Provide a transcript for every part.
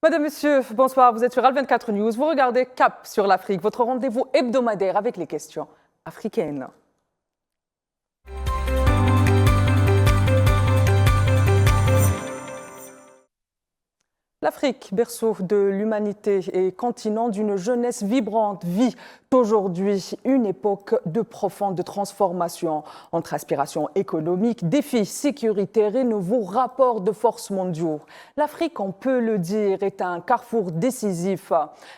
Madame, Monsieur, bonsoir. Vous êtes sur Al24 News. Vous regardez Cap sur l'Afrique, votre rendez-vous hebdomadaire avec les questions africaines. L'Afrique, berceau de l'humanité et continent d'une jeunesse vibrante, vit aujourd'hui une époque de profonde transformation entre aspirations économiques, défis sécuritaires et nouveaux rapports de force mondiaux. L'Afrique, on peut le dire, est un carrefour décisif.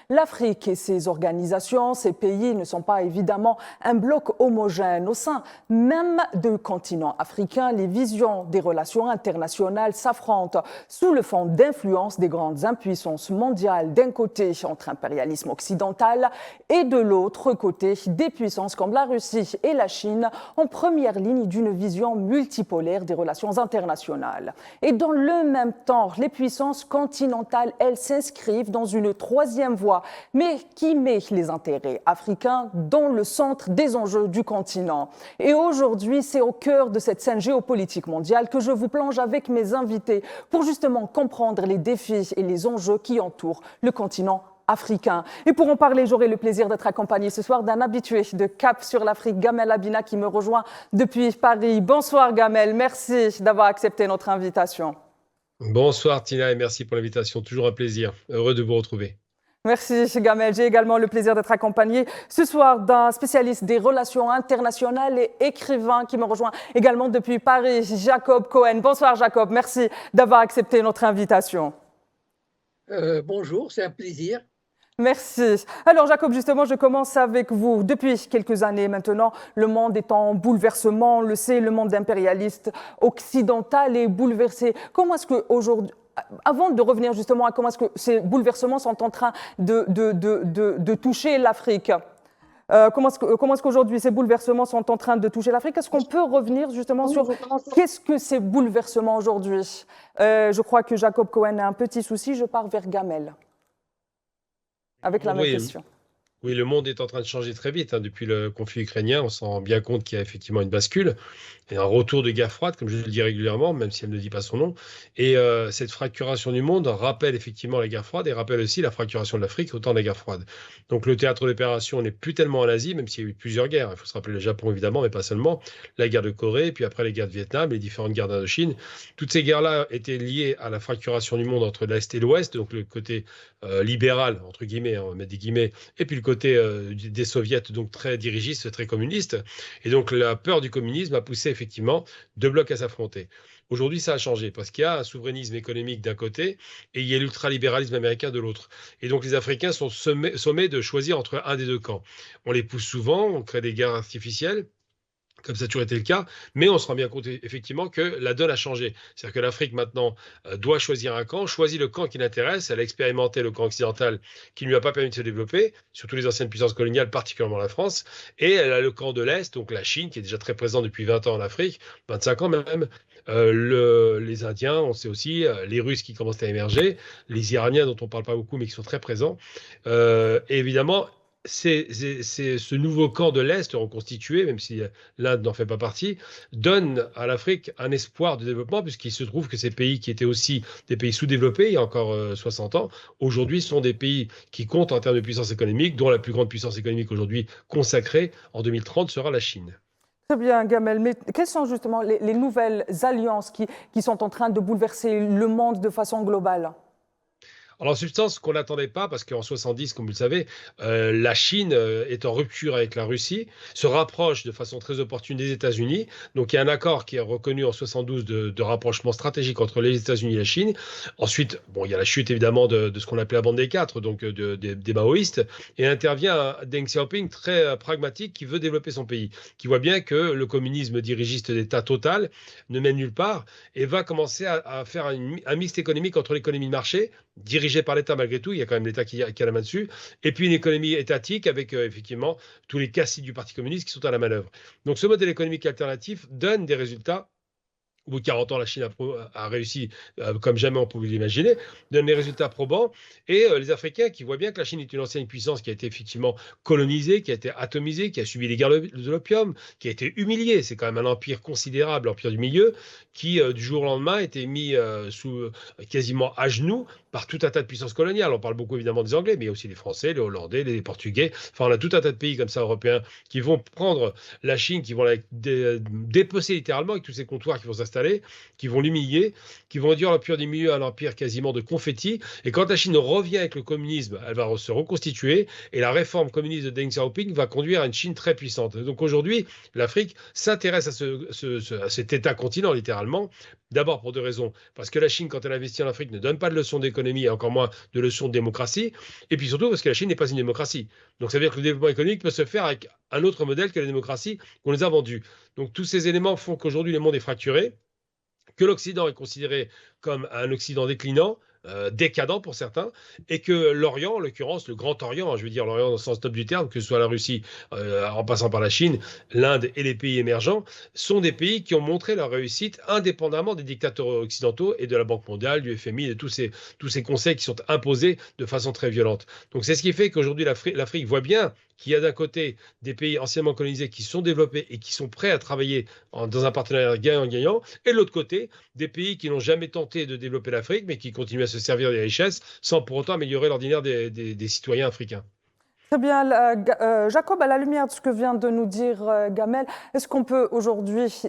L'Afrique et ses organisations, ses pays ne sont pas évidemment un bloc homogène. Au sein même du continent africain, les visions des relations internationales s'affrontent sous le fond d'influence des grandes impuissances mondiales d'un côté entre impérialisme occidental et de l'autre côté des puissances comme la Russie et la Chine en première ligne d'une vision multipolaire des relations internationales. Et dans le même temps, les puissances continentales, elles s'inscrivent dans une troisième voie, mais qui met les intérêts africains dans le centre des enjeux du continent. Et aujourd'hui, c'est au cœur de cette scène géopolitique mondiale que je vous plonge avec mes invités pour justement comprendre les défis et les enjeux qui entourent le continent africain. Et pour en parler, j'aurai le plaisir d'être accompagné ce soir d'un habitué de Cap sur l'Afrique, Gamel Abina, qui me rejoint depuis Paris. Bonsoir Gamel, merci d'avoir accepté notre invitation. Bonsoir Tina et merci pour l'invitation, toujours un plaisir, heureux de vous retrouver. Merci Gamel. J'ai également le plaisir d'être accompagné ce soir d'un spécialiste des relations internationales et écrivain qui me rejoint également depuis Paris, Jacob Cohen. Bonsoir Jacob, merci d'avoir accepté notre invitation. Bonjour, c'est un plaisir. Merci. Alors Jacob, justement, je commence avec vous. Depuis quelques années maintenant, le monde est en bouleversement. On le sait, le monde impérialiste occidental est bouleversé. Comment est-ce qu'aujourd'hui, avant de revenir justement à comment est-ce que ces bouleversements sont en train de toucher l'Afrique, comment est-ce qu'aujourd'hui ces bouleversements sont en train de toucher l'Afrique? Est-ce qu'on peut revenir justement Oui, sur qu'est-ce que ces bouleversements aujourd'hui? Je crois que Jacob Cohen a un petit souci. Je pars vers Gamel avec la même Oui, question. oui, le monde est en train de changer très vite, hein. Depuis le conflit ukrainien, on se rend bien compte qu'il y a effectivement une bascule et un retour de guerre froide, comme je le dis régulièrement, même si elle ne dit pas son nom. Et cette fracturation du monde rappelle effectivement la guerre froide et rappelle aussi la fracturation de l'Afrique au temps de la guerre froide. Donc le théâtre d'opération n'est plus tellement en Asie, même s'il y a eu plusieurs guerres. Il faut se rappeler le Japon évidemment, mais pas seulement. La guerre de Corée, puis après les guerres de Vietnam, les différentes guerres d'Indochine. Toutes ces guerres-là étaient liées à la fracturation du monde entre l'Est et l'Ouest, donc le côté libéral, entre guillemets, on va mettre des guillemets, et puis le côté des soviets, donc très dirigistes, très communistes. Et donc la peur du communisme a poussé effectivement deux blocs à s'affronter. Aujourd'hui, ça a changé parce qu'il y a un souverainisme économique d'un côté et il y a l'ultralibéralisme américain de l'autre. Et donc les Africains sont sommés de choisir entre un des deux camps. On les pousse souvent, on crée des guerres artificielles, comme ça a toujours été le cas, mais on se rend bien compte effectivement que la donne a changé. C'est-à-dire que l'Afrique maintenant doit choisir un camp, choisit le camp qui l'intéresse, elle a expérimenté le camp occidental qui ne lui a pas permis de se développer, surtout les anciennes puissances coloniales, particulièrement la France, et elle a le camp de l'Est, donc la Chine, qui est déjà très présent depuis 20 ans en Afrique, 25 ans même, les Indiens, on sait aussi, les Russes qui commencent à émerger, les Iraniens dont on ne parle pas beaucoup mais qui sont très présents, et évidemment, c'est ce nouveau camp de l'Est reconstitué, même si l'Inde n'en fait pas partie, donne à l'Afrique un espoir de développement, puisqu'il se trouve que ces pays qui étaient aussi des pays sous-développés il y a encore 60 ans, aujourd'hui sont des pays qui comptent en termes de puissance économique, dont la plus grande puissance économique aujourd'hui consacrée en 2030 sera la Chine. Très bien, Gamel. Mais quelles sont justement les nouvelles alliances qui sont en train de bouleverser le monde de façon globale? Alors, en substance, qu'on n'attendait pas, parce qu'en 70, comme vous le savez, la Chine est en rupture avec la Russie, se rapproche de façon très opportune des États-Unis. Donc, il y a un accord qui est reconnu en 72 de rapprochement stratégique entre les États-Unis et la Chine. Ensuite, bon, il y a la chute évidemment de ce qu'on appelait la bande des quatre, donc des maoïstes, et intervient un Deng Xiaoping très pragmatique qui veut développer son pays, qui voit bien que le communisme dirigiste d'État total ne mène nulle part et va commencer à faire un mixte économique entre l'économie de marché dirigé par l'État malgré tout, il y a quand même l'État qui a la main dessus, et puis une économie étatique avec effectivement tous les cassis du Parti communiste qui sont à la manœuvre. Donc ce modèle économique alternatif donne des résultats Au bout de 40 ans, la Chine a réussi, comme jamais on pouvait l'imaginer, donne des résultats probants. Et les Africains qui voient bien que la Chine est une ancienne puissance qui a été effectivement colonisée, qui a été atomisée, qui a subi les guerres de l'opium, qui a été humiliée. C'est quand même un empire considérable, l'empire du milieu, qui du jour au lendemain a été mis quasiment à genoux par tout un tas de puissances coloniales. On parle beaucoup évidemment des Anglais, mais il y a aussi les Français, les Hollandais, les Portugais. Enfin, on a tout un tas de pays comme ça européens qui vont prendre la Chine, qui vont la dépecer littéralement avec tous ces comptoirs qui vont s'installer, qui vont l'humilier, qui vont réduire l'empire du milieu à un empire quasiment de confetti. Et quand la Chine revient avec le communisme, elle va se reconstituer et la réforme communiste de Deng Xiaoping va conduire à une Chine très puissante. Donc aujourd'hui, l'Afrique s'intéresse à cet État-continent littéralement. D'abord pour deux raisons. Parce que la Chine, quand elle investit en Afrique, ne donne pas de leçons d'économie et encore moins de leçons de démocratie. Et puis surtout parce que la Chine n'est pas une démocratie. Donc ça veut dire que le développement économique peut se faire avec un autre modèle que la démocratie qu'on les a vendus. Donc tous ces éléments font qu'aujourd'hui le monde est fracturé, que l'Occident est considéré comme un Occident déclinant, décadent pour certains, et que l'Orient, en l'occurrence le Grand Orient, je veux dire l'Orient dans le sens noble du terme, que ce soit la Russie en passant par la Chine, l'Inde et les pays émergents, sont des pays qui ont montré leur réussite indépendamment des dictateurs occidentaux et de la Banque mondiale, du FMI, de tous ces conseils qui sont imposés de façon très violente. Donc c'est ce qui fait qu'aujourd'hui l'Afrique voit bien qu'il y a d'un côté des pays anciennement colonisés qui sont développés et qui sont prêts à travailler dans un partenariat gagnant-gagnant, et de l'autre côté, des pays qui n'ont jamais tenté de développer l'Afrique, mais qui continuent à se servir des richesses sans pour autant améliorer l'ordinaire des citoyens africains. Très bien, Jacob, à la lumière de ce que vient de nous dire Gamel, est-ce qu'on peut aujourd'hui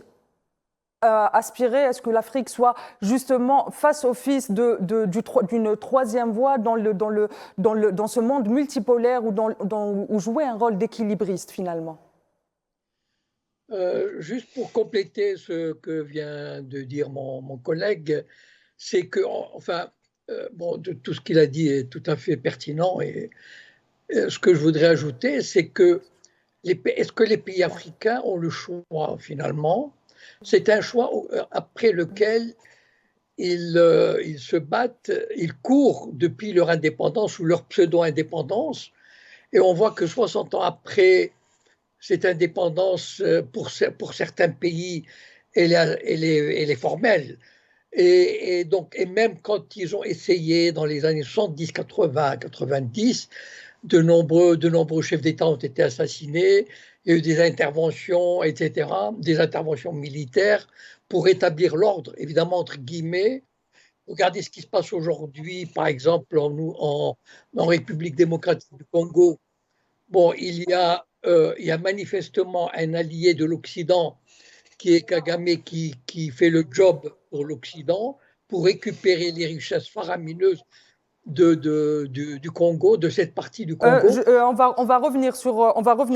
aspirer à ce que l'Afrique soit justement face office d'une troisième voie dans ce monde multipolaire où jouer un rôle d'équilibriste finalement? Juste pour compléter ce que vient de dire mon collègue, c'est que, enfin, bon, tout ce qu'il a dit est tout à fait pertinent. Et ce que je voudrais ajouter, c'est que est-ce que les pays africains ont le choix finalement? C'est un choix après lequel ils se battent, ils courent depuis leur indépendance ou leur pseudo-indépendance. Et on voit que 60 ans après cette indépendance, pour certains pays, elle est formelle. Et même quand ils ont essayé dans les années 70, 80, 90, de nombreux chefs d'État ont été assassinés, il y a eu des interventions, etc., des interventions militaires pour établir l'ordre, évidemment, entre guillemets. Regardez ce qui se passe aujourd'hui, par exemple, en République démocratique du Congo. Bon, il y a manifestement un allié de l'Occident qui est Kagame, qui fait le job pour l'Occident, pour récupérer les richesses faramineuses du Congo, de cette partie du Congo. On va revenir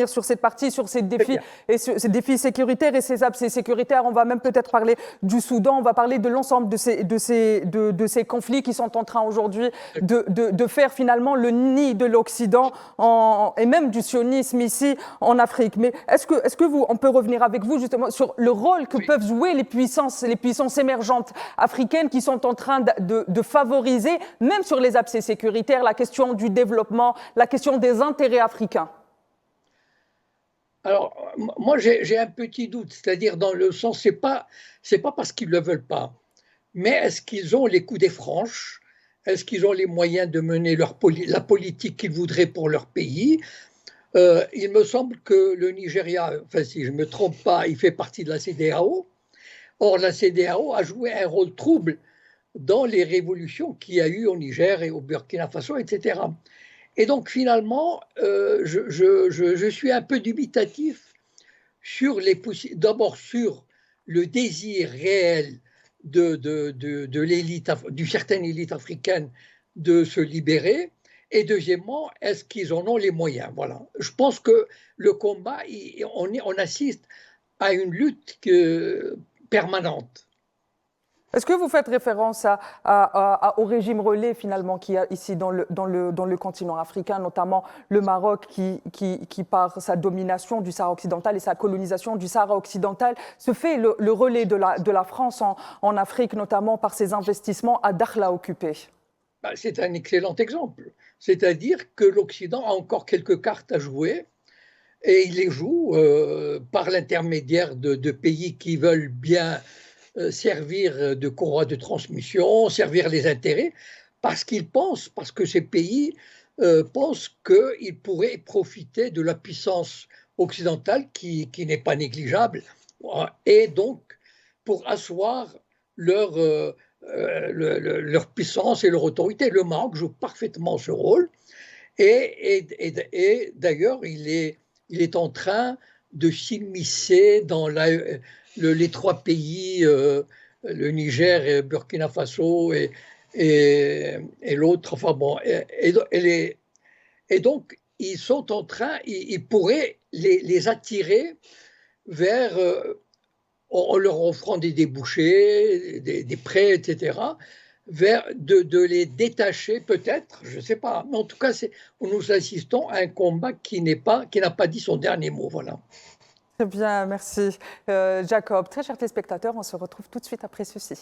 sur cette partie, sur ces défis, et ces défis sécuritaires et ces abcès sécuritaires. On va même peut-être parler du Soudan, on va parler de l'ensemble de ces conflits qui sont en train aujourd'hui de faire finalement le nid de l'Occident et même du sionisme ici en Afrique. Mais est-ce que on peut revenir avec vous justement sur le rôle que peuvent jouer les puissances émergentes africaines qui sont en train de favoriser, même sur les abcès sécuritaires, la question du développement, la question des intérêts africains? Alors, moi, j'ai un petit doute, c'est-à-dire dans le sens, c'est pas parce qu'ils ne le veulent pas, mais est-ce qu'ils ont les coups des franches? Est-ce qu'ils ont les moyens de mener la politique qu'ils voudraient pour leur pays? Il me semble que le Nigeria, enfin, si je ne me trompe pas, il fait partie de la CEDEAO. Or, la CEDEAO a joué un rôle trouble dans les révolutions qu'il y a eu au Niger et au Burkina Faso, etc. Et donc finalement, je suis un peu dubitatif sur d'abord sur le désir réel de l'élite, d'une certaine élite africaine de se libérer, et deuxièmement, est-ce qu'ils en ont les moyens? Voilà. Je pense que le combat, on assiste à une lutte permanente. Est-ce que vous faites référence au régime relais finalement qu'il y a ici dans le continent africain, notamment le Maroc qui par sa domination du Sahara occidental et sa colonisation du Sahara occidental, se fait le relais de la France en Afrique, notamment par ses investissements à Dakhla occupé? C'est un excellent exemple. C'est-à-dire que l'Occident a encore quelques cartes à jouer et il les joue par l'intermédiaire de pays qui veulent bien servir de courroie de transmission, servir les intérêts, parce que ces pays pensent qu'ils pourraient profiter de la puissance occidentale qui n'est pas négligeable, et donc pour asseoir leur puissance et leur autorité. Le Maroc joue parfaitement ce rôle, et d'ailleurs il est en train de s'immiscer dans les trois pays, le Niger, et Burkina Faso et l'autre. Enfin bon, et donc ils sont en train, ils pourraient les attirer vers, en leur offrant des débouchés, des prêts, etc., de les détacher peut-être, je ne sais pas, mais en tout cas, nous assistons à un combat qui n'a pas dit son dernier mot, voilà. Très bien, merci Jacob. Très chers téléspectateurs, on se retrouve tout de suite après ceci.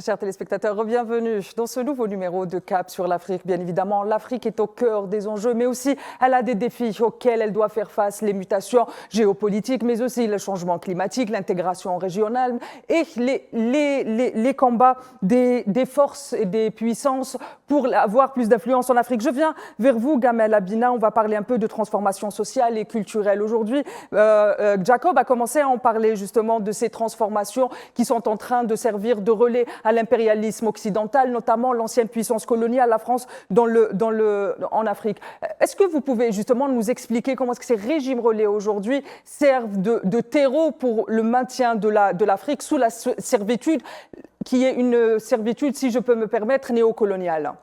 Chers téléspectateurs, bienvenue dans ce nouveau numéro de Cap sur l'Afrique. Bien évidemment, l'Afrique est au cœur des enjeux, mais aussi elle a des défis auxquels elle doit faire face, les mutations géopolitiques, mais aussi le changement climatique, l'intégration régionale et les combats des forces et des puissances pour avoir plus d'influence en Afrique. Je viens vers vous, Gamel Abina, on va parler un peu de transformation sociale et culturelle aujourd'hui. Jacob a commencé à en parler justement de ces transformations qui sont en train de servir de relais à l'impérialisme occidental, notamment l'ancienne puissance coloniale, la France, en Afrique. Est-ce que vous pouvez justement nous expliquer comment est-ce que ces régimes relais aujourd'hui servent de terreau pour le maintien de l'Afrique sous la servitude, qui est une servitude, si je peux me permettre, néocoloniale?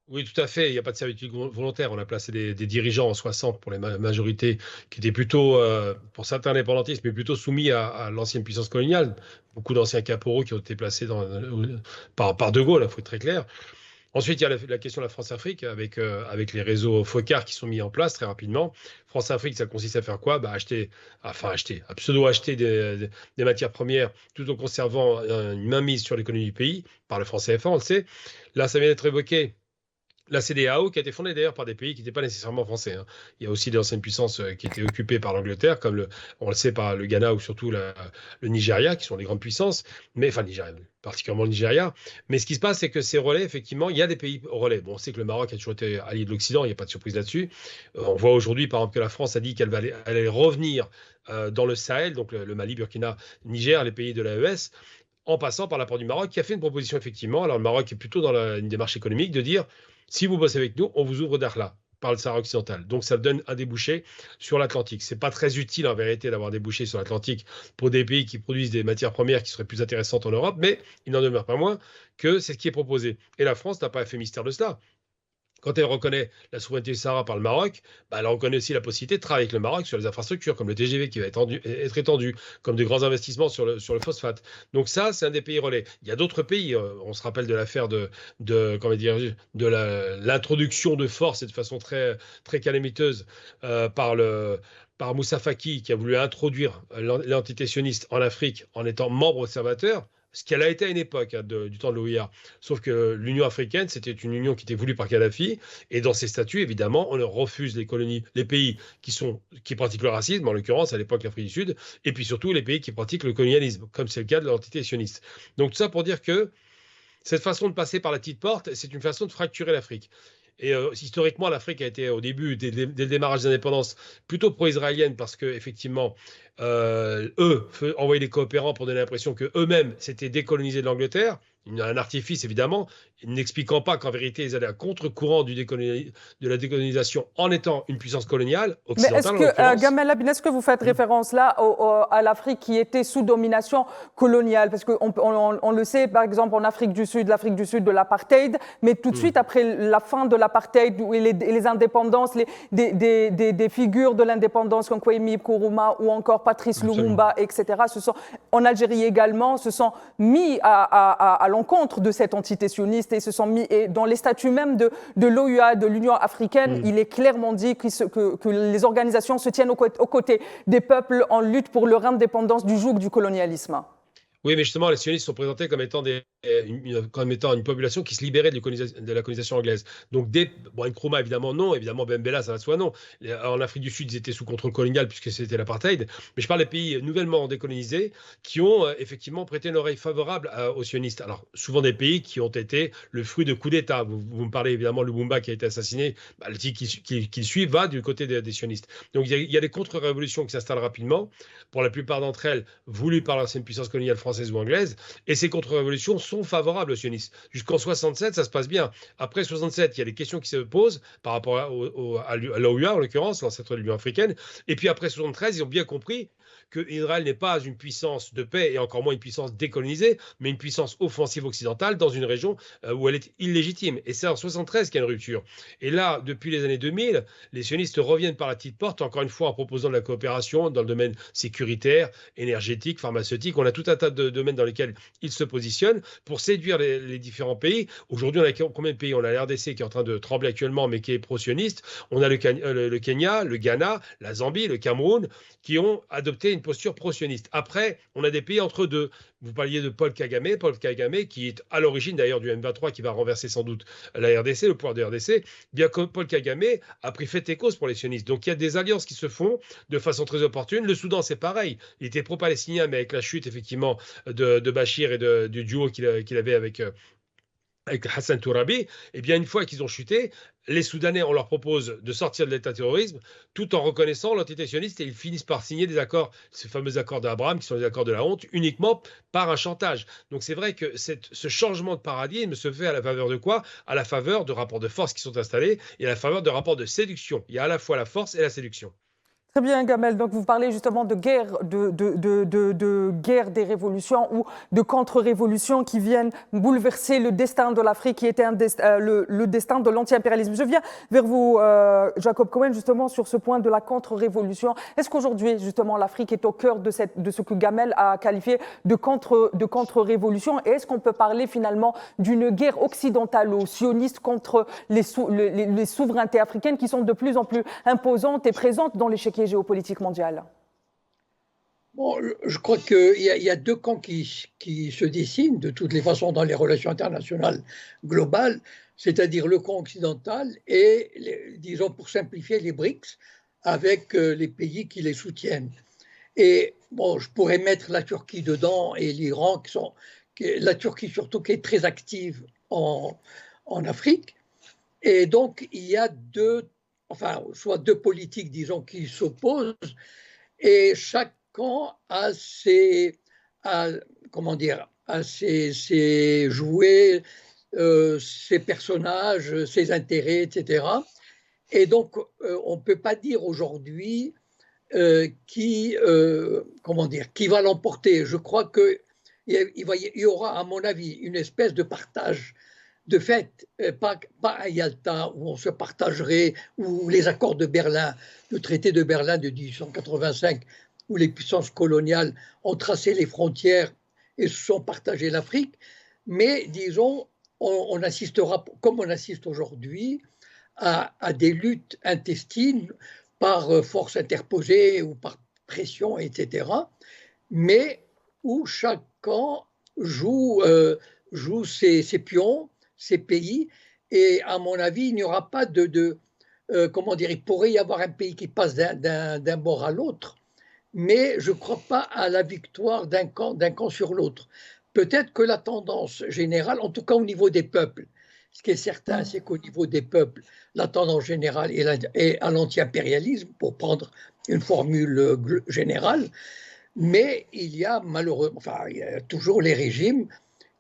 Oui, tout à fait. Il n'y a pas de servitude volontaire. On a placé des dirigeants en 60 pour les majorités qui étaient plutôt, pour certains indépendantistes, mais plutôt soumis à l'ancienne puissance coloniale. Beaucoup d'anciens caporaux qui ont été placés par De Gaulle, il faut être très clair. Ensuite, il y a la question de la France-Afrique avec les réseaux FOCAR qui sont mis en place très rapidement. France-Afrique, ça consiste à faire quoi? À pseudo-acheter des matières premières tout en conservant une mainmise sur l'économie du pays par le franc CFA, on le sait. Là, ça vient d'être évoqué. La CEDEAO, qui a été fondée d'ailleurs par des pays qui n'étaient pas nécessairement français. Il y a aussi des anciennes puissances qui étaient occupées par l'Angleterre, comme on le sait par le Ghana ou surtout le Nigeria, qui sont des grandes puissances, mais enfin particulièrement le Nigeria. Mais ce qui se passe, c'est que ces relais, effectivement, il y a des pays au relais. Bon, on sait que le Maroc a toujours été allié de l'Occident, il n'y a pas de surprise là-dessus. On voit aujourd'hui, par exemple, que la France a dit qu'elle allait revenir dans le Sahel, donc le Mali, Burkina, Niger, les pays de l'AES, en passant par la porte du Maroc, qui a fait une proposition, effectivement. Alors, le Maroc est plutôt dans une démarche économique de dire, si vous bossez avec nous, on vous ouvre Dakhla par le Sahara occidental. Donc, ça donne un débouché sur l'Atlantique. Ce n'est pas très utile, en vérité, d'avoir un débouché sur l'Atlantique pour des pays qui produisent des matières premières qui seraient plus intéressantes en Europe, mais il n'en demeure pas moins que c'est ce qui est proposé. Et la France n'a pas fait mystère de cela. Quand elle reconnaît la souveraineté du Sahara par le Maroc, elle reconnaît aussi la possibilité de travailler avec le Maroc sur les infrastructures, comme le TGV qui va être étendu, comme de grands investissements sur le phosphate. Donc ça, c'est un des pays relais. Il y a d'autres pays, on se rappelle de l'affaire de l'introduction de force et de façon très, très calamiteuse par Moussa Faki, qui a voulu introduire l'entité sioniste en Afrique en étant membre observateur, ce qu'elle a été à une époque du temps de l'OUIA. Sauf que l'Union africaine, c'était une union qui était voulue par Kadhafi, et dans ses statuts, évidemment, on leur refuse les pays qui pratiquent le racisme, en l'occurrence à l'époque l'Afrique du Sud, et puis surtout les pays qui pratiquent le colonialisme, comme c'est le cas de l'entité sioniste. Donc tout ça pour dire que cette façon de passer par la petite porte, c'est une façon de fracturer l'Afrique. Et historiquement, l'Afrique a été au début, dès le démarrage de l'indépendance, plutôt pro-israélienne parce qu'effectivement, eux envoyaient des coopérants pour donner l'impression qu'eux-mêmes s'étaient décolonisés de l'Angleterre. Il y a un artifice, évidemment, n'expliquant pas qu'en vérité, ils allaient à contre-courant de la décolonisation en étant une puissance coloniale occidentale. Mais est-ce que, Gamel Abina, est-ce que vous faites référence là à l'Afrique qui était sous domination coloniale? Parce qu'on le sait, par exemple, en Afrique du Sud, de l'apartheid, mais tout de suite après la fin de l'apartheid et les indépendances, des figures de l'indépendance comme Kwame Nkrumah ou encore Patrice Lumumba, etc., en Algérie également, se sont mis à l'encontre de cette entité sioniste et se sont mis dans les statuts même de l'OUA, de l'Union africaine. Il est clairement dit que les organisations se tiennent aux côtés des peuples en lutte pour leur indépendance du joug du colonialisme. Oui, mais justement, les sionistes sont présentés comme étant, comme étant une population qui se libérait de la colonisation anglaise. Donc, bon, Nkrumah, évidemment, non. Évidemment, Ben Bella, ça va de soi, non. En Afrique du Sud, ils étaient sous contrôle colonial puisque c'était l'apartheid. Mais je parle des pays nouvellement décolonisés qui ont effectivement prêté une oreille favorable aux sionistes. Alors, souvent des pays qui ont été le fruit de coups d'État. Vous me parlez évidemment de Lumumba qui a été assassiné. Bah, le type qui le suit va du côté des sionistes. Donc, il y a des contre-révolutions qui s'installent rapidement. Pour la plupart d'entre elles, voulues par l'ancienne puissance coloniale française ou anglaise, et ces contre-révolutions sont favorables aux sionistes. Jusqu'en 67, ça se passe bien. Après 67, il y a des questions qui se posent par rapport à l'OUA, en l'occurrence, l'ancêtre de l'Union africaine, et puis après 73, ils ont bien compris que Israël n'est pas une puissance de paix et encore moins une puissance décolonisée, mais une puissance offensive occidentale dans une région où elle est illégitime. Et c'est en 73 qu'il y a une rupture. Et là, depuis les années 2000, les sionistes reviennent par la petite porte, encore une fois en proposant de la coopération dans le domaine sécuritaire, énergétique, pharmaceutique. On a tout un tas de domaines dans lesquels ils se positionnent pour séduire les différents pays. Aujourd'hui, on a combien de pays? On a la RDC qui est en train de trembler actuellement, mais qui est pro-sioniste. On a le Kenya, le Ghana, la Zambie, le Cameroun, qui ont adopté une posture pro-sioniste. Après, on a des pays entre deux. Vous parliez de Paul Kagame qui est à l'origine d'ailleurs du M23 qui va renverser sans doute la RDC, le pouvoir de RDC. Bien que Paul Kagame a pris fait et cause pour les sionistes. Donc il y a des alliances qui se font de façon très opportune. Le Soudan, c'est pareil. Il était pro-palestinien, mais avec la chute effectivement de Bachir et du duo qu'il avait avec Hassan Tourabi, eh bien, une fois qu'ils ont chuté, les Soudanais, on leur propose de sortir de l'État-terrorisme tout en reconnaissant l'entité sioniste et ils finissent par signer des accords, ces fameux accords d'Abraham qui sont les accords de la honte, uniquement par un chantage. Donc c'est vrai que ce changement de paradigme se fait à la faveur de quoi? À la faveur de rapports de force qui sont installés et à la faveur de rapports de séduction. Il y a à la fois la force et la séduction. Très bien, Gamel. Donc, vous parlez justement de guerre, de guerre des révolutions ou de contre-révolutions qui viennent bouleverser le destin de l'Afrique, qui était le destin de l'anti-impérialisme. Je viens vers vous, Jacob Cohen, justement sur ce point de la contre-révolution. Est-ce qu'aujourd'hui, justement, l'Afrique est au cœur de ce que Gamel a qualifié de contre-révolution? Et est-ce qu'on peut parler finalement d'une guerre occidentalo-sioniste contre les souverainetés africaines qui sont de plus en plus imposantes et présentes dans l'échiquier géopolitique mondial? Bon, je crois qu'il y a deux camps qui se dessinent de toutes les façons dans les relations internationales globales, c'est-à-dire le camp occidental et, disons pour simplifier, les BRICS, avec les pays qui les soutiennent. Et bon, je pourrais mettre la Turquie dedans et l'Iran, la Turquie surtout qui est très active en Afrique. Et donc, il y a soit deux politiques, disons, qui s'opposent, et chaque camp a ses jouets, ses personnages, ses intérêts, etc. Et donc, on ne peut pas dire aujourd'hui qui va l'emporter. Je crois qu'il y aura, à mon avis, une espèce de partage de fait, pas à Yalta où on se partagerait, ou les accords de Berlin, le traité de Berlin de 1885, où les puissances coloniales ont tracé les frontières et se sont partagées l'Afrique, mais disons, on assistera, comme on assiste aujourd'hui, à des luttes intestines par force interposée ou par pression, etc., mais où chaque camp joue ses pions, ces pays, et à mon avis, il n'y aura pas il pourrait y avoir un pays qui passe d'un bord à l'autre, mais je ne crois pas à la victoire d'un camp sur l'autre. Peut-être que la tendance générale, en tout cas au niveau des peuples, ce qui est certain, c'est qu'au niveau des peuples, la tendance générale est à l'anti-impérialisme, pour prendre une formule générale, mais il y a malheureusement, il y a toujours les régimes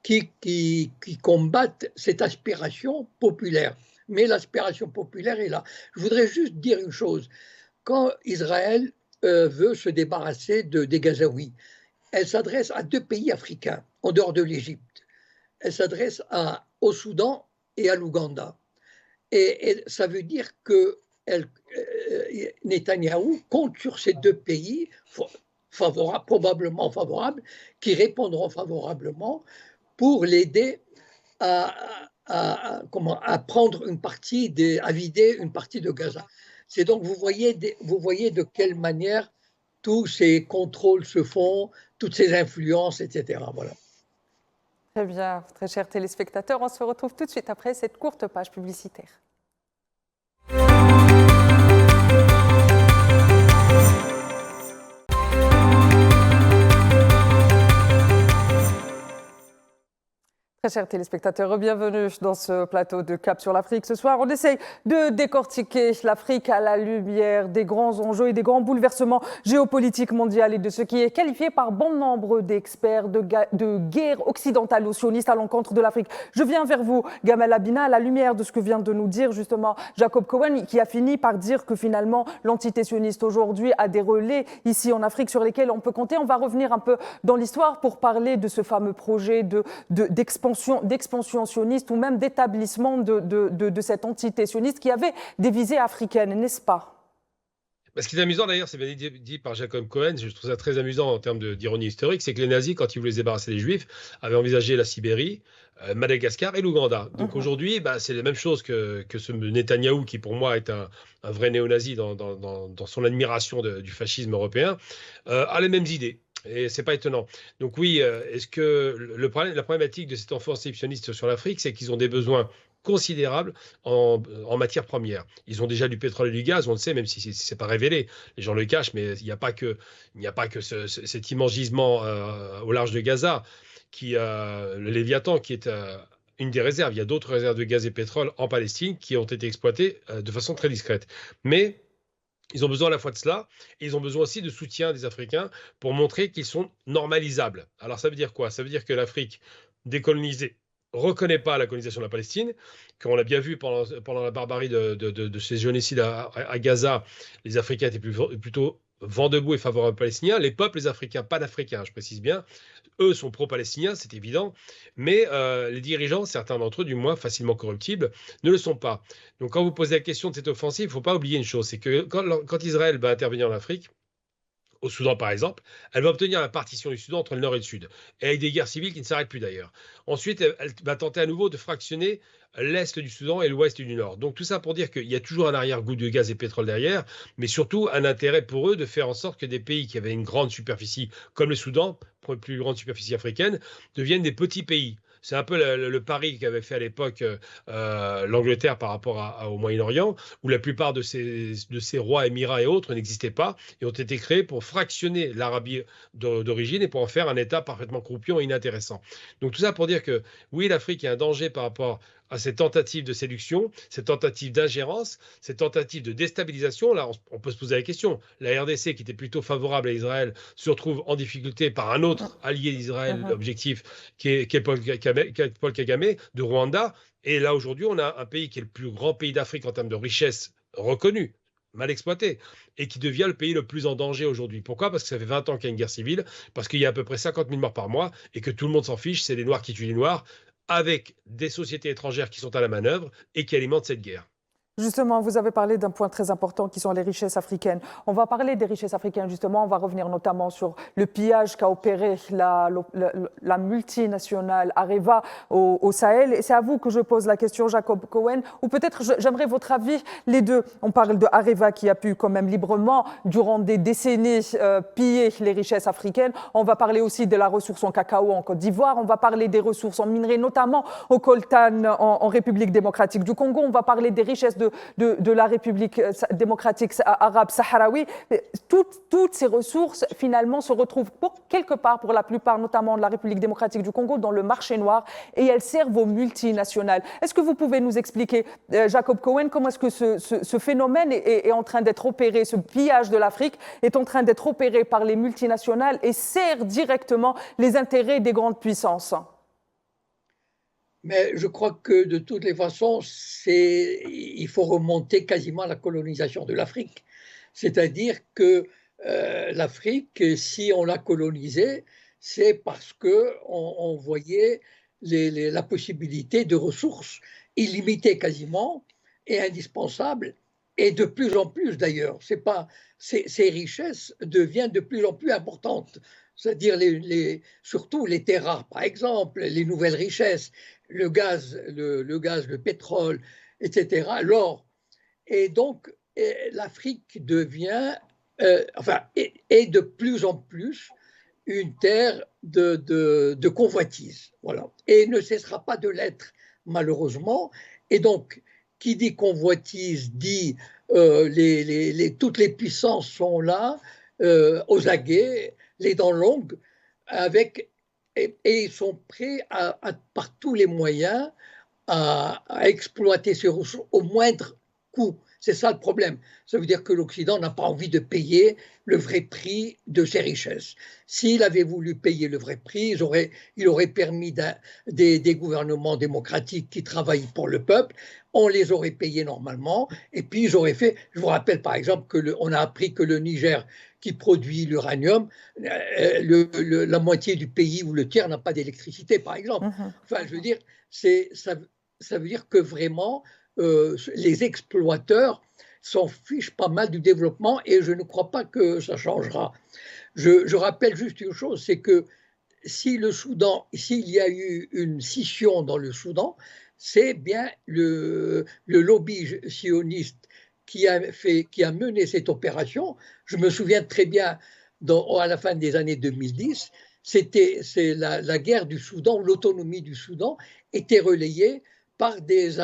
qui combattent cette aspiration populaire. Mais l'aspiration populaire est là. Je voudrais juste dire une chose. Quand Israël veut se débarrasser des Gazaouis, elle s'adresse à deux pays africains, en dehors de l'Égypte. Elle s'adresse au Soudan et à l'Ouganda. Et ça veut dire que Netanyahou compte sur ces deux pays probablement favorables, qui répondront favorablement pour l'aider à prendre une partie, à vider une partie de Gaza. C'est donc, vous voyez de quelle manière tous ces contrôles se font, toutes ces influences, etc. Voilà. Très bien, très chers téléspectateurs, on se retrouve tout de suite après cette courte page publicitaire. Très chers téléspectateurs, bienvenue dans ce plateau de Cap sur l'Afrique. Ce soir, on essaye de décortiquer l'Afrique à la lumière des grands enjeux et des grands bouleversements géopolitiques mondiaux et de ce qui est qualifié par bon nombre d'experts de guerre occidentalo-sioniste à l'encontre de l'Afrique. Je viens vers vous, Gamal Abina, à la lumière de ce que vient de nous dire justement Jacob Cohen, qui a fini par dire que finalement l'entité sioniste aujourd'hui a des relais ici en Afrique sur lesquels on peut compter. On va revenir un peu dans l'histoire pour parler de ce fameux projet d'expansion sioniste ou même d'établissement de cette entité sioniste qui avait des visées africaines, n'est-ce pas? Ce qui est amusant d'ailleurs, c'est bien dit par Jacob Cohen, je trouve ça très amusant en termes d'ironie historique, c'est que les nazis, quand ils voulaient se débarrasser des juifs, avaient envisagé la Sibérie, Madagascar et l'Ouganda. Donc aujourd'hui, c'est la même chose que ce Netanyahou, qui pour moi est un vrai néo-nazi dans son admiration du fascisme européen, a les mêmes idées. Et c'est pas étonnant. Donc oui, est-ce que la problématique de cette offensive sioniste sur l'Afrique, c'est qu'ils ont des besoins considérables en matières premières. Ils ont déjà du pétrole et du gaz, on le sait, même si c'est pas révélé. Les gens le cachent, mais il n'y a pas que cet immense gisement au large de Gaza, le Léviathan, qui est une des réserves. Il y a d'autres réserves de gaz et pétrole en Palestine qui ont été exploitées de façon très discrète. Mais ils ont besoin à la fois de cela, et ils ont besoin aussi de soutien des Africains pour montrer qu'ils sont normalisables. Alors ça veut dire quoi? Ça veut dire que l'Afrique décolonisée reconnaît pas la colonisation de la Palestine, qu'on a bien vu pendant la barbarie de ces génocides à Gaza, les Africains étaient plutôt vent debout et favorables aux Palestiniens. Les peuples africains, pas d'Africains, je précise bien, eux sont pro-palestiniens, c'est évident, mais les dirigeants, certains d'entre eux, du moins facilement corruptibles, ne le sont pas. Donc quand vous posez la question de cette offensive, il ne faut pas oublier une chose, c'est que quand Israël va intervenir en Afrique, au Soudan par exemple, elle va obtenir la partition du Soudan entre le nord et le sud, et avec des guerres civiles qui ne s'arrêtent plus d'ailleurs. Ensuite, elle va tenter à nouveau de fractionner l'est du Soudan et l'ouest du nord. Donc tout ça pour dire qu'il y a toujours un arrière-goût de gaz et pétrole derrière, mais surtout un intérêt pour eux de faire en sorte que des pays qui avaient une grande superficie, comme le Soudan, plus grande superficie africaine, deviennent des petits pays. C'est un peu le pari qu'avait fait à l'époque l'Angleterre par rapport au Moyen-Orient, où la plupart de ces rois, émirats et autres n'existaient pas et ont été créés pour fractionner l'Arabie d'origine et pour en faire un État parfaitement corrompu et inintéressant. Donc tout ça pour dire que oui, l'Afrique est un danger par rapport à ces tentatives de séduction, ces tentatives d'ingérence, ces tentatives de déstabilisation. Là, on peut se poser la question. La RDC, qui était plutôt favorable à Israël, se retrouve en difficulté par un autre allié d'Israël objectif, qui est Paul Kagame, de Rwanda. Et là, aujourd'hui, on a un pays qui est le plus grand pays d'Afrique en termes de richesse reconnue, mal exploité, et qui devient le pays le plus en danger aujourd'hui. Pourquoi? Parce que ça fait 20 ans qu'il y a une guerre civile, parce qu'il y a à peu près 50 000 morts par mois, et que tout le monde s'en fiche, c'est les Noirs qui tuent les Noirs, avec des sociétés étrangères qui sont à la manœuvre et qui alimentent cette guerre. Justement, vous avez parlé d'un point très important qui sont les richesses africaines. On va parler des richesses africaines, justement. On va revenir notamment sur le pillage qu'a opéré la multinationale Areva au Sahel. Et c'est à vous que je pose la question, Jacob Cohen, ou peut-être j'aimerais votre avis, les deux. On parle de Areva qui a pu quand même librement, durant des décennies, piller les richesses africaines. On va parler aussi de la ressource en cacao en Côte d'Ivoire. On va parler des ressources en minerais, notamment au coltan en République démocratique du Congo. On va parler des richesses de la République démocratique arabe sahraoui. Toutes ces ressources, finalement, se retrouvent quelque part, pour la plupart, notamment de la République démocratique du Congo, dans le marché noir, et elles servent aux multinationales. Est-ce que vous pouvez nous expliquer, Jacob Cohen, comment est-ce que ce phénomène est en train d'être opéré, ce pillage de l'Afrique est en train d'être opéré par les multinationales et sert directement les intérêts des grandes puissances? Mais je crois que de toutes les façons, il faut remonter quasiment à la colonisation de l'Afrique. C'est-à-dire que l'Afrique, si on l'a colonisée, c'est parce qu'on voyait la possibilité de ressources illimitées quasiment et indispensables, et de plus en plus d'ailleurs. Ces richesses deviennent de plus en plus importantes. C'est-à-dire surtout les terres rares, par exemple, les nouvelles richesses, le gaz, le pétrole, etc., l'or. Et donc, l'Afrique devient est de plus en plus une terre de convoitise. Voilà. Et ne cessera pas de l'être, malheureusement. Et donc, qui dit convoitise dit toutes les puissances sont là, aux aguets, les dents longues, et sont prêts par tous les moyens à exploiter ces ressources au moindre coût. C'est ça le problème. Ça veut dire que l'Occident n'a pas envie de payer le vrai prix de ses richesses. S'il avait voulu payer le vrai prix, il aurait permis des gouvernements démocratiques qui travaillent pour le peuple, on les aurait payés normalement, et puis ils auraient fait, je vous rappelle par exemple qu'on a appris que le Niger, qui produit l'uranium, la moitié du pays ou le tiers n'a pas d'électricité, par exemple. Enfin, je veux dire, ça veut dire que vraiment, les exploiteurs s'en fichent pas mal du développement et je ne crois pas que ça changera. Je rappelle juste une chose, c'est que s'il y a eu une scission dans le Soudan, c'est bien le lobby sioniste qui a mené cette opération. Je me souviens très bien, à la fin des années 2010, c'est la guerre du Soudan, l'autonomie du Soudan était relayée par des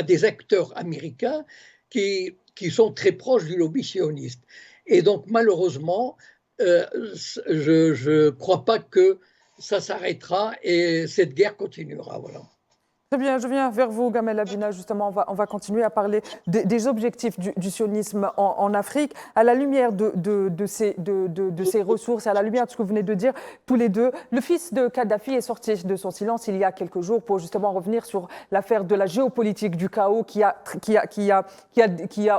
des acteurs américains qui sont très proches du lobby sioniste. Et donc, malheureusement, je ne crois pas que ça s'arrêtera et cette guerre continuera. Voilà. Très bien, je viens vers vous, Gamel Abina. Justement, on va continuer à parler des objectifs du sionisme en Afrique. À la lumière de ces ressources, à la lumière de ce que vous venez de dire, tous les deux, le fils de Kadhafi est sorti de son silence il y a quelques jours pour justement revenir sur l'affaire de la géopolitique du chaos qui a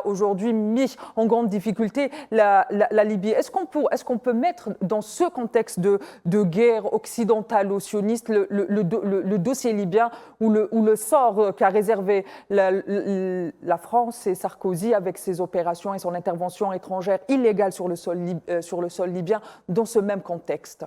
aujourd'hui mis en grande difficulté la Libye. Est-ce qu'on peut mettre dans ce contexte de guerre occidentalo-sioniste le dossier libyen ou le sort qu'a réservé la France et Sarkozy avec ses opérations et son intervention étrangère illégale sur le sol libyen dans ce même contexte?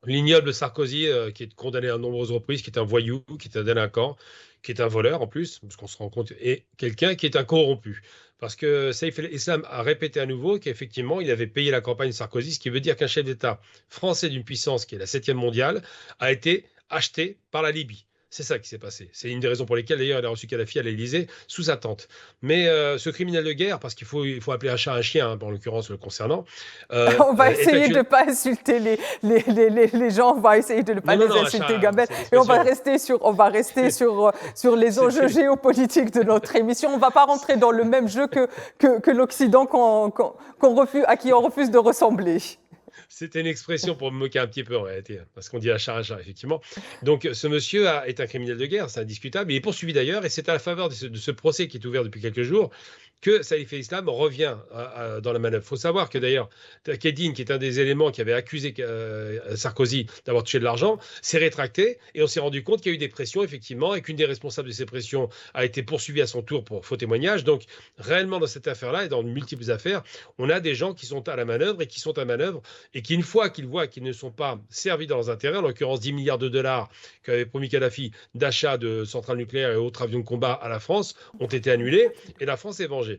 L'ignoble Sarkozy, qui est condamné à de nombreuses reprises, qui est un voyou, qui est un délinquant, qui est un voleur en plus, parce qu'on se rend compte, et quelqu'un qui est un corrompu. Parce que Saïf el-Islam a répété à nouveau qu'effectivement, il avait payé la campagne de Sarkozy, ce qui veut dire qu'un chef d'État français d'une puissance qui est la 7e mondiale a été acheté par la Libye. C'est ça qui s'est passé. C'est une des raisons pour lesquelles, d'ailleurs, il a reçu Kadhafi à l'Élysée sous attente. Mais ce criminel de guerre, parce qu'il faut appeler un chat un chien, hein, en l'occurrence le concernant. On va essayer de ne pas insulter les gens, on va essayer de ne pas les insulter, Gamel. Et on va rester sur les enjeux géopolitiques de notre émission. On ne va pas rentrer dans le même jeu que l'Occident à qui on refuse de ressembler. C'était une expression pour me moquer un petit peu en réalité, parce qu'on dit un chat, effectivement. Donc ce monsieur est un criminel de guerre, c'est indiscutable. Il est poursuivi d'ailleurs, et c'est à la faveur de ce procès qui est ouvert depuis quelques jours que Saïf el-Islam revient dans la manœuvre. Il faut savoir que d'ailleurs, Kedine, qui est un des éléments qui avait accusé Sarkozy d'avoir touché de l'argent, s'est rétracté et on s'est rendu compte qu'il y a eu des pressions, effectivement, et qu'une des responsables de ces pressions a été poursuivie à son tour pour faux témoignage. Donc, réellement, dans cette affaire-là et dans de multiples affaires, on a des gens qui sont à la manœuvre et qui sont à manœuvre et qui, une fois qu'ils voient qu'ils ne sont pas servis dans leurs intérêts, en l'occurrence 10 milliards de dollars qu'avait promis Kadhafi d'achat de centrales nucléaires et autres avions de combat à la France, ont été annulés et la France est vengée.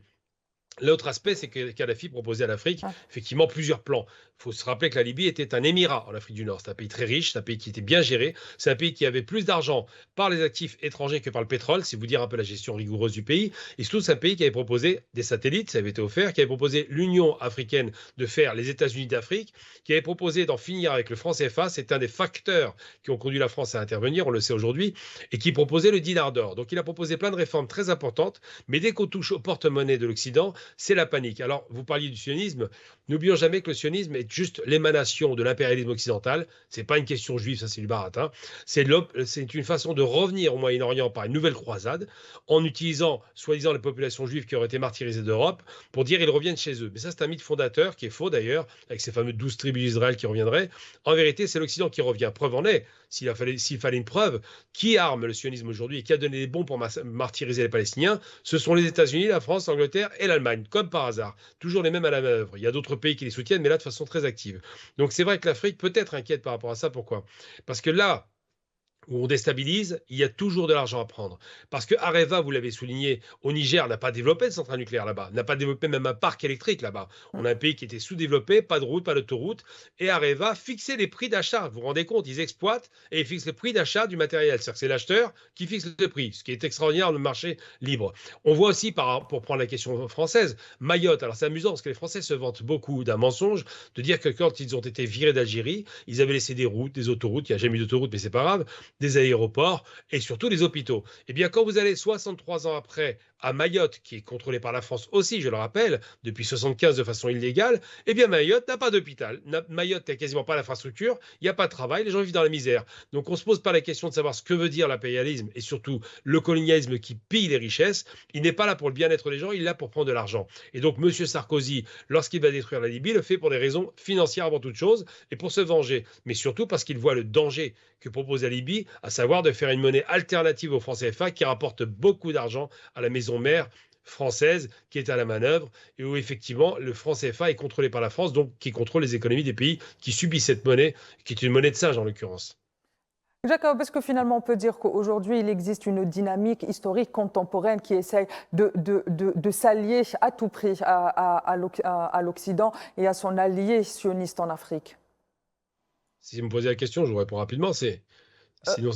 L'autre aspect, c'est que Kadhafi proposait à l'Afrique effectivement plusieurs plans. Il faut se rappeler que la Libye était un émirat en Afrique du Nord. C'est un pays très riche, c'est un pays qui était bien géré, c'est un pays qui avait plus d'argent par les actifs étrangers que par le pétrole, c'est vous dire un peu la gestion rigoureuse du pays. Et surtout, c'est un pays qui avait proposé des satellites, ça avait été offert, qui avait proposé l'Union africaine de faire les États-Unis d'Afrique, qui avait proposé d'en finir avec le franc CFA. C'est un des facteurs qui ont conduit la France à intervenir, on le sait aujourd'hui, et qui proposait le dinar d'or. Donc il a proposé plein de réformes très importantes, mais dès qu'on touche au porte-monnaie de l'Occident, c'est la panique. Alors, vous parliez du sionisme. N'oublions jamais que le sionisme est juste l'émanation de l'impérialisme occidental. Ce n'est pas une question juive, ça c'est du baratin. C'est une façon de revenir au Moyen-Orient par une nouvelle croisade en utilisant, soi-disant, les populations juives qui auraient été martyrisées d'Europe pour dire qu'ils reviennent chez eux. Mais ça, c'est un mythe fondateur qui est faux d'ailleurs, avec ces fameux 12 tribus d'Israël qui reviendraient. En vérité, c'est l'Occident qui revient. Preuve en est, s'il fallait une preuve, qui arme le sionisme aujourd'hui et qui a donné des bombes pour martyriser les Palestiniens, ce sont les États-Unis, la France, l'Angleterre et l'Allemagne, comme par hasard. Toujours les mêmes à la manœuvre. Il y a d'autres pays qui les soutiennent, mais là de façon très active. Donc c'est vrai que l'Afrique peut être inquiète par rapport à ça. Pourquoi? Parce que là, où on déstabilise, il y a toujours de l'argent à prendre. Parce que Areva, vous l'avez souligné, au Niger, n'a pas développé de centrale nucléaire là-bas, n'a pas développé même un parc électrique là-bas. On a un pays qui était sous-développé, pas de route, pas d'autoroute, et Areva fixait les prix d'achat. Vous vous rendez compte, ils exploitent et ils fixent les prix d'achat du matériel. C'est-à-dire que c'est l'acheteur qui fixe le prix, ce qui est extraordinaire dans le marché libre. On voit aussi, pour prendre la question française, Mayotte. Alors c'est amusant parce que les Français se vantent beaucoup d'un mensonge, de dire que quand ils ont été virés d'Algérie, ils avaient laissé des routes, des autoroutes, il n'y a jamais eu d'autoroute, mais c'est pas grave, des aéroports et surtout des hôpitaux. Eh bien, quand vous allez 63 ans après à Mayotte, qui est contrôlée par la France aussi, je le rappelle, depuis 75 de façon illégale, eh bien Mayotte n'a pas d'hôpital. Mayotte n'a quasiment pas d'infrastructure, il n'y a pas de travail, les gens vivent dans la misère. Donc on ne se pose pas la question de savoir ce que veut dire l'impérialisme et surtout le colonialisme qui pille les richesses. Il n'est pas là pour le bien-être des gens, il est là pour prendre de l'argent. Et donc M. Sarkozy, lorsqu'il va détruire la Libye, le fait pour des raisons financières avant toute chose et pour se venger, mais surtout parce qu'il voit le danger que propose la Libye, à savoir de faire une monnaie alternative au franc CFA qui rapporte beaucoup d'argent à la maison mère française qui est à la manœuvre et où effectivement le franc CFA est contrôlé par la France, donc qui contrôle les économies des pays qui subissent cette monnaie, qui est une monnaie de singe en l'occurrence. Jacob, est-ce que finalement on peut dire qu'aujourd'hui il existe une dynamique historique contemporaine qui essaye de s'allier à tout prix à l'Occident et à son allié sioniste en Afrique? Si vous me posez la question, je vous réponds rapidement. Sinon,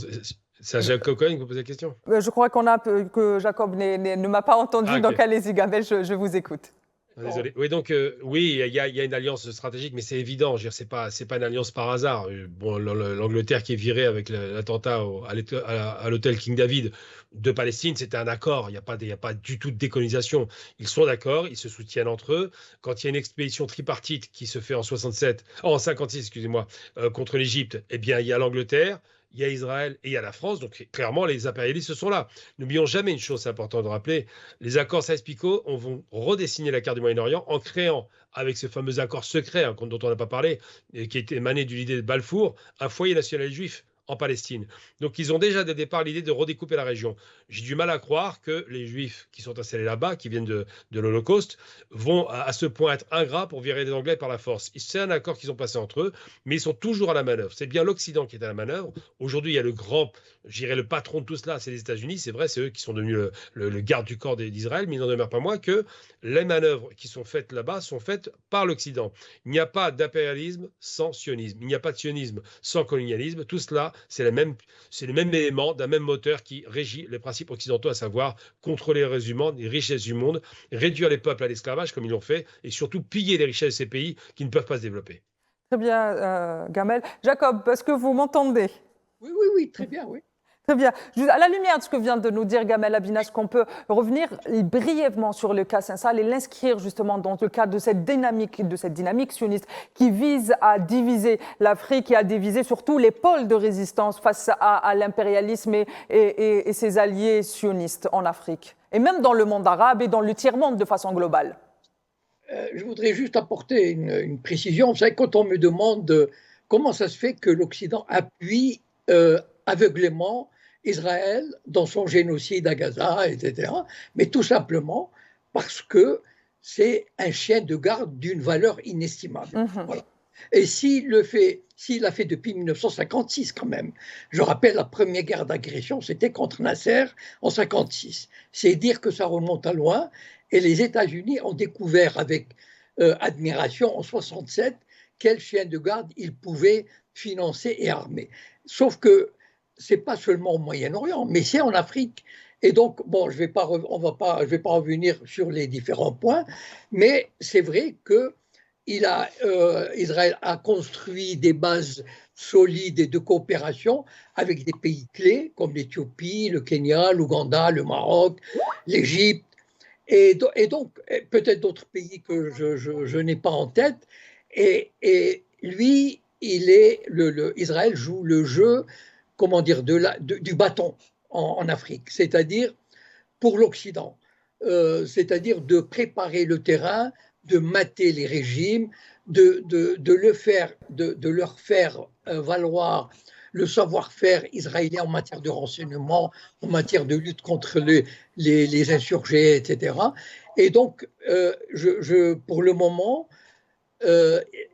c'est à Je, Jacob Cohen que vous posez la question. je crois que Jacob ne m'a pas entendu, Ah, donc ok. allez-y, Gamel, je vous écoute. Ah, désolé. Oui, donc oui, il y a une alliance stratégique, mais c'est évident. Je veux dire, c'est pas une alliance par hasard. Bon, l'Angleterre qui est virée avec l'attentat à l'hôtel King David de Palestine, c'était un accord. Il y a pas du tout de décolonisation. Ils sont d'accord, ils se soutiennent entre eux. Quand il y a une expédition tripartite qui se fait en 67, en 56, excusez-moi, contre l'Égypte, eh bien, il y a l'Angleterre. Il y a Israël et il y a la France, donc clairement les impérialistes sont là. N'oublions jamais une chose, c'est important de rappeler, les accords Sykes-Picot vont redessiner la carte du Moyen-Orient en créant, avec ce fameux accord secret dont on n'a pas parlé, et qui était émané de l'idée de Balfour, un foyer national juif en Palestine. Donc ils ont déjà dès le départ l'idée de redécouper la région. J'ai du mal à croire que les juifs qui sont installés là-bas, qui viennent de l'Holocauste, vont à ce point être ingrats pour virer les Anglais par la force. C'est un accord qu'ils ont passé entre eux, mais ils sont toujours à la manœuvre. C'est bien l'Occident qui est à la manœuvre. Aujourd'hui, il y a le patron de tout cela, c'est les États-Unis. C'est vrai, c'est eux qui sont devenus le garde du corps d'Israël, mais il n'en demeure pas moins que les manœuvres qui sont faites là-bas sont faites par l'Occident. Il n'y a pas d'impérialisme sans sionisme. Il n'y a pas de sionisme sans colonialisme. Tout cela, c'est le même élément d'un même moteur qui régit les principes occidentaux, à savoir contrôler les richesses du monde, réduire les peuples à l'esclavage comme ils l'ont fait, et surtout piller les richesses de ces pays qui ne peuvent pas se développer. Très bien, Gamel. Jacob, est-ce que vous m'entendez? Oui, oui, oui, très bien, oui. Très bien. À la lumière de ce que vient de nous dire Gamel Abina, est-ce qu'on peut revenir brièvement sur le cas Sinsal et l'inscrire justement dans le cadre de cette dynamique sioniste qui vise à diviser l'Afrique et à diviser surtout les pôles de résistance face à l'impérialisme et ses alliés sionistes en Afrique, et même dans le monde arabe et dans le tiers-monde de façon globale? Je voudrais juste apporter une précision. Vous savez, quand on me demande comment ça se fait que l'Occident appuie aveuglément Israël dans son génocide à Gaza, etc. Mais tout simplement parce que c'est un chien de garde d'une valeur inestimable. Voilà. Et s'il l'a fait depuis 1956 quand même. Je rappelle, la première guerre d'agression, c'était contre Nasser en 1956. C'est dire que ça remonte à loin. Et les États-Unis ont découvert avec admiration en 1967 quel chien de garde ils pouvaient financer et armer. Sauf que ce n'est pas seulement au Moyen-Orient, mais c'est en Afrique. Et donc, bon, je ne vais pas revenir sur les différents points, mais c'est vrai que Israël a construit des bases solides et de coopération avec des pays clés comme l'Éthiopie, le Kenya, l'Ouganda, le Maroc, l'Égypte, et donc peut-être d'autres pays que je n'ai pas en tête. Et lui, Israël joue le jeu, comment dire, du bâton en Afrique, c'est-à-dire pour l'Occident, c'est-à-dire de préparer le terrain, de mater les régimes, de leur faire valoir le savoir-faire israélien en matière de renseignement, en matière de lutte contre les insurgés, etc. Et donc, pour le moment,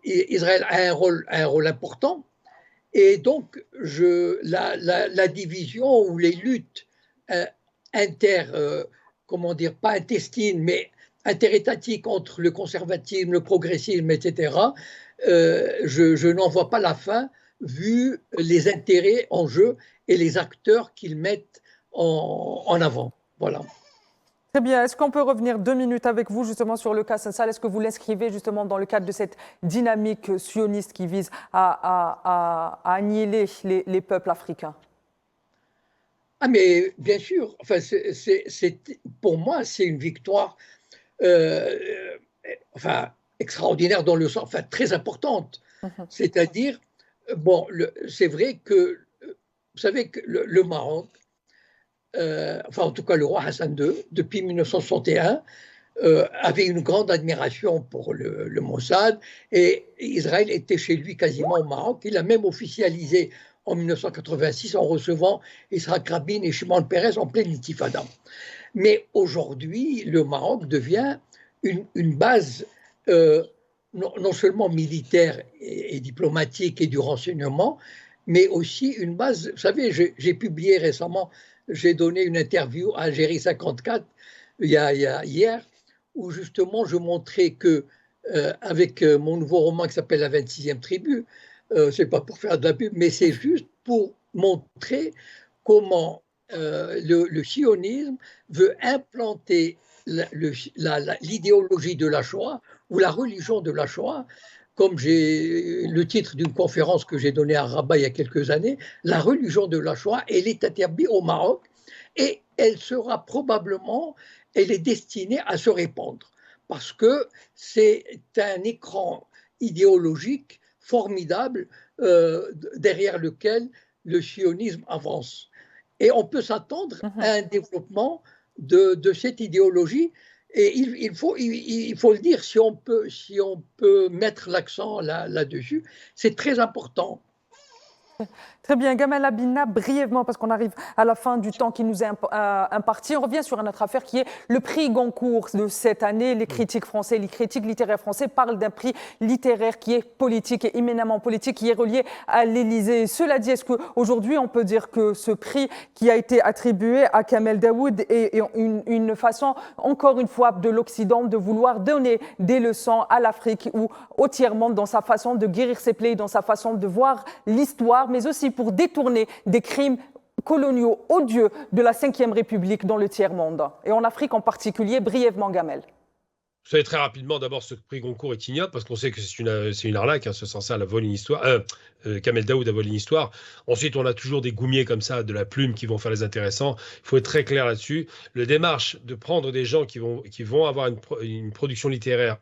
Israël a un rôle important, Et donc, la division ou les luttes comment dire, pas intestines, mais interétatiques entre le conservatisme, le progressisme, etc., je n'en vois pas la fin, vu les intérêts en jeu et les acteurs qu'ils mettent en avant. Voilà. Très bien. Est-ce qu'on peut revenir 2 minutes avec vous justement sur le cas Sansal? Est-ce que vous l'inscrivez justement dans le cadre de cette dynamique sioniste qui vise à annihiler les peuples africains? Ah mais bien sûr, enfin, pour moi, c'est une victoire enfin, extraordinaire dans le sens, enfin très importante. C'est-à-dire, bon, c'est vrai que, vous savez que le Maroc, enfin en tout cas le roi Hassan II, depuis 1961, avait une grande admiration pour le Mossad et Israël était chez lui quasiment au Maroc. Il a même officialisé en 1986 en recevant Yitzhak Rabin et Shimon Peres en pleine intifada. Mais aujourd'hui, le Maroc devient une base non seulement militaire et diplomatique et du renseignement, mais aussi une base. Vous savez, j'ai publié récemment, j'ai donné une interview à Algérie 54 hier, où justement je montrais que, avec mon nouveau roman qui s'appelle La 26e tribu, c'est pas pour faire de la pub, mais c'est juste pour montrer comment le sionisme veut implanter l'idéologie de la Shoah ou la religion de la Shoah, comme j'ai le titre d'une conférence que j'ai donnée à Rabat il y a quelques années, la religion de la Shoah, elle est interdite au Maroc et elle sera probablement, elle est destinée à se répandre parce que c'est un écran idéologique formidable derrière lequel le sionisme avance. Et on peut s'attendre à un développement de cette idéologie. Et il faut le dire, si on peut mettre l'accent là-dessus, c'est très important. Très bien, Gamal Abina, brièvement, parce qu'on arrive à la fin du temps qui nous est imparti, on revient sur une autre affaire qui est le prix Goncourt de cette année. Les critiques français, les critiques littéraires français parlent d'un prix littéraire qui est politique et éminemment politique, qui est relié à l'Élysée. Cela dit, est-ce qu'aujourd'hui on peut dire que ce prix qui a été attribué à Kamel Daoud est une façon, encore une fois, de l'Occident de vouloir donner des leçons à l'Afrique ou au tiers-monde dans sa façon de guérir ses plaies, dans sa façon de voir l'histoire, mais aussi pour détourner des crimes coloniaux odieux de la Ve République dans le tiers-monde, et en Afrique en particulier. Brièvement, Gamel. Vous savez, très rapidement, d'abord, ce prix Goncourt est ignoble parce qu'on sait que c'est une arnaque, hein, ce Sansal a volé une histoire. Kamel Daoud a volé une histoire. Ensuite, on a toujours des goumiers comme ça, de la plume, qui vont faire les intéressants. Il faut être très clair là-dessus. Le démarche de prendre des gens qui vont avoir une production littéraire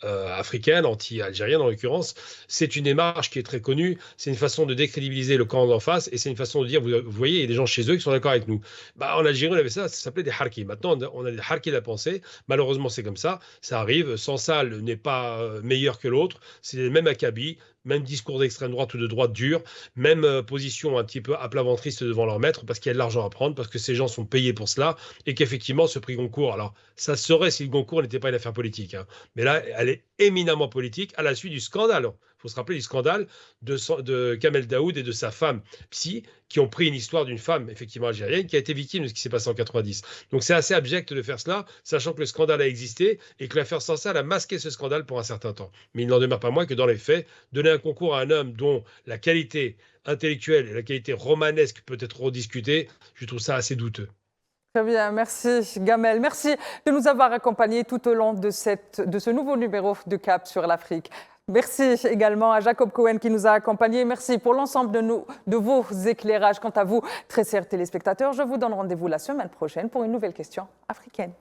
africaine, anti-algérienne en l'occurrence, c'est une démarche qui est très connue, c'est une façon de décrédibiliser le camp d'en face et c'est une façon de dire, vous voyez, il y a des gens chez eux qui sont d'accord avec nous. Bah, en Algérie, on avait ça s'appelait des harkis. Maintenant, on a des harkis de la pensée. Malheureusement, c'est comme ça arrive. Sansal n'est pas meilleur que l'autre, c'est les mêmes acabis, même discours d'extrême droite ou de droite dure, même position un petit peu à plat ventriste devant leur maître, parce qu'il y a de l'argent à prendre, parce que ces gens sont payés pour cela, et qu'effectivement, ce prix Goncourt, alors ça serait si le Goncourt n'était pas une affaire politique, hein, mais là, elle est éminemment politique à la suite du scandale. Il faut se rappeler du scandale de Kamel Daoud et de sa femme Psy, qui ont pris une histoire d'une femme, effectivement algérienne, qui a été victime de ce qui s'est passé en 90. Donc c'est assez abject de faire cela, sachant que le scandale a existé et que l'affaire Sansal a masqué ce scandale pour un certain temps. Mais il n'en demeure pas moins que dans les faits, donner un concours à un homme dont la qualité intellectuelle et la qualité romanesque peut être rediscutée, je trouve ça assez douteux. Très bien, merci Gamel. Merci de nous avoir accompagnés tout au long de ce nouveau numéro de Cap sur l'Afrique. Merci également à Jacob Cohen qui nous a accompagnés. Merci pour l'ensemble de vos éclairages. Quant à vous, très chers téléspectateurs, je vous donne rendez-vous la semaine prochaine pour une nouvelle question africaine.